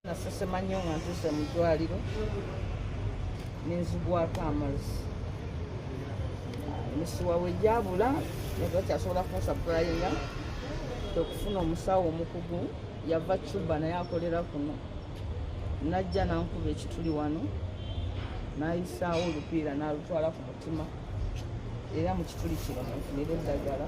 Nasesemanyo nga ntuse mu ddwaliro nenzigwako amazzi emisuwa we gyabula nga kyasobola kunsapurayinga okufuna omusawo omukugu yava Cuba naye akolera kuno najja nankuba ekituli wano nayisaawo olupiira nalutwala ku mutima era mu kituli kino nfunira eddagala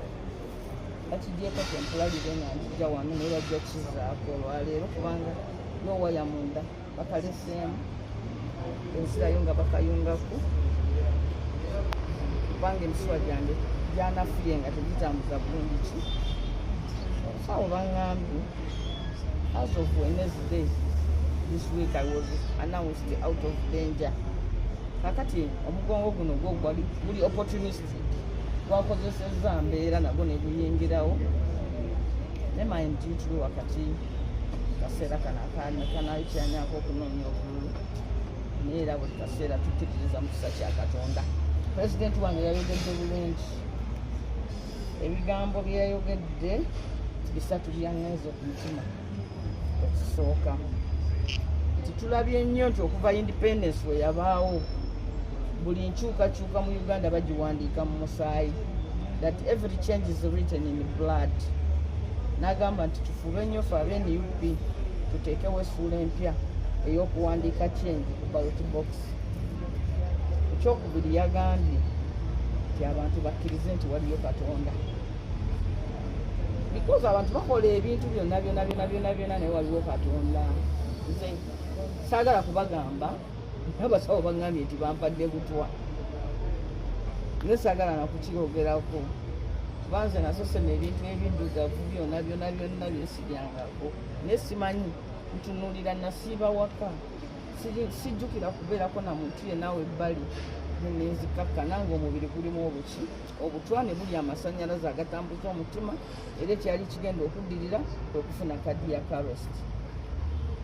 bakigyeko tempulalire nga njija wano naye bajja kizaako olwaleero kubanga n'owaya munda bakaleseemu ensirayo nga bakayungaku kubanga emisuwa gyange gyanafuye nga tegitambuza bulungi ki omusawo baŋŋambye as of Wednesday this week I was announced out of danger kakati omugongo guno gwo guli opportunistic gwakozesezza mbeera nagwo ne guyingirawo ne mind you tuli wakati kaseera kano kanayikiranyako okunoonya obululu naye era buli kaseera tukkiririza mu kisa kya Katonda. Pulezidenti wange yayogedde bulungi, ebigambo bye yayogedde bisatu byanneeze ku mutima. Ekisooka nti tulabye nnyo nti okuva independence we yabaawo buli nkyukakyuka mu Uganda bagiwandiika mu musaayi, that every change is written in blood. N'agamba nti tufube nnyo fe ab'NUP tuteekewo essuula empya ey'okuwandiika change ku ballot box. Ekyokubiri yagambye nti abantu bakkirize nti waliyo Katonda, because abantu bakola ebintu byonna naye waliwo Katonda. Nze saagala kubagamba abasawo baŋŋambye nti bampadde butwa, naye saagala nakukyogerako kuba nze nasosema ebintu ebiddugavu byonna byesibyangako naye simanyi ntunuulira nasiiba waka sijjukira kubeerako na muntu yenaawe ebbali nenzikakka nange omubiri gulimu obuki obutwa ne buli amasannyalaze agatambuza omutima era ekyali kigenda okuddirira kwe kufuna kadi ya karost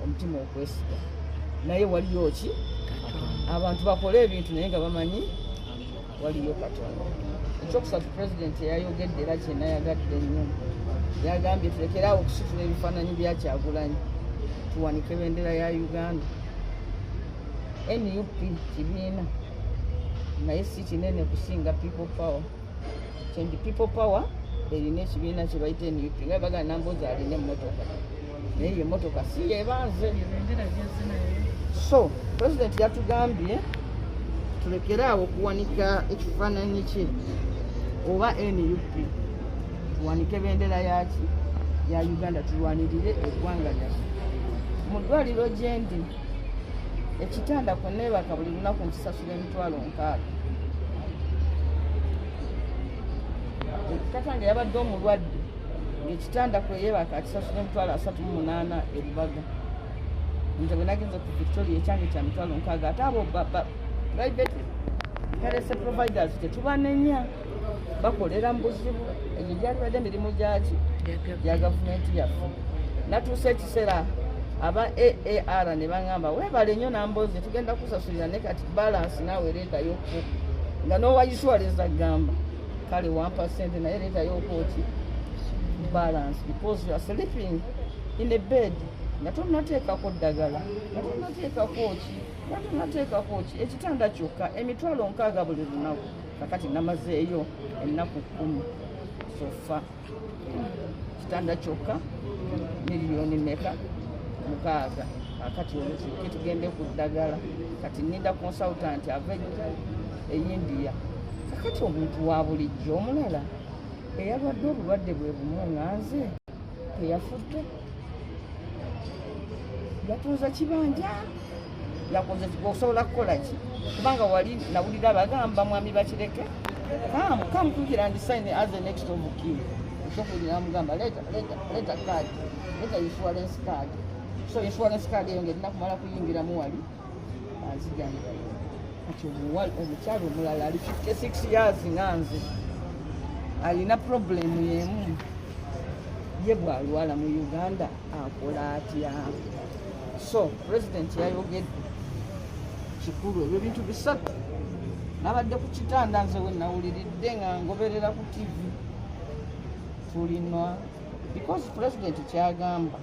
omutima okwesiga. Naye waliyo ki abantu bakola ebintu naye nga bamanyi waliyo Katonda. Ekyokusatu pulezidenti yayogedde era kyenayagadde nnyo, yagambye tulekeraawo okusitula ebifaananyi bya Kyagulanyi tuwanike bendera ya Uganda. NUP kibiina naye si kinene kusinga people power. Kyendi people power erina ekibiina kye bayita NUP nga bagala Nambooze alina emmotoka naye yo emmotoka si yebanze. So pulezidenti yatugambye tulekeraawo okuwanika ekifaananyi kye oba NUP tuwanike bendera yaki ya Uganda tulwanirire eggwanga lyaffe. Mu ddwaliro gyendi ekitanda ku neebaka buli lunaku nkisasula $6,000. Katange yabadde omulwadde ng'ekitanda kwe yeebaka akisasula $38,000 erubaga. Nze bwe nagenze ku Victoria ekyange kya $6,000 ate abo private health providers tetubanenya bakolera mu buzibu. Egyo gyali badde emirimu gyaki gya gavumenti yaffe. Natuuse ekiseera aba AAR ne baŋŋamba weebale nnyo Nambooze tugenda kusasulira ne kati balance naawe leetayoko nga n'owayisuwaleza gamba kale 1% naye leetayoko ki balance because you are sleeping in a bed nga tonateekako ddagala nga tonateekako ki ekitanda kyokka $60,000 buli lunaku. Kakati namazeeyo ennaku 10 sofa kitanda kyokka miliyoni meka 6. Kakati olutuuke tugende ku ddagala kati ninda consultant ava e India. Kakati omuntu wa bulijjo omulala eyalwadde obulwadde bwe bumu nga nze teyafudde yatuuza kibanja yakoze osobola kukola ki kubanga wali nawulira bagamba mwami bakireke kamukukira ndi sign as the next of kin okukulira mugamba leta card leta insurance card. So insurance card eyo ng'erina kumala kuyingiramu wali anzijanira kati omukyalo omulala ali 56 years nga nze alina problemu yemu ye bwalwala mu Uganda akola atya. So president yayogedde kikulu ebyo bintu bisatu. Nabadde ku kitanda nze we nawuliridde nga ngoberera ku TV tulinwa because president kyagamba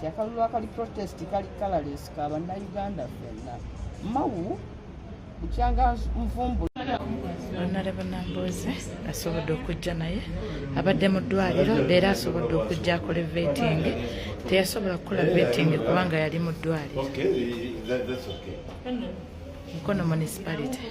ti akalulu akali protest kali colorless ka bannayuganda ffenna mawu kukyanga nvumbu Honorable Nambooze asobodde okujja naye abadde mu ddwaliro leero asobodde okujja akole vetting teyasobola kukola vetting kubanga yali mu ddwaliro Mukono municipality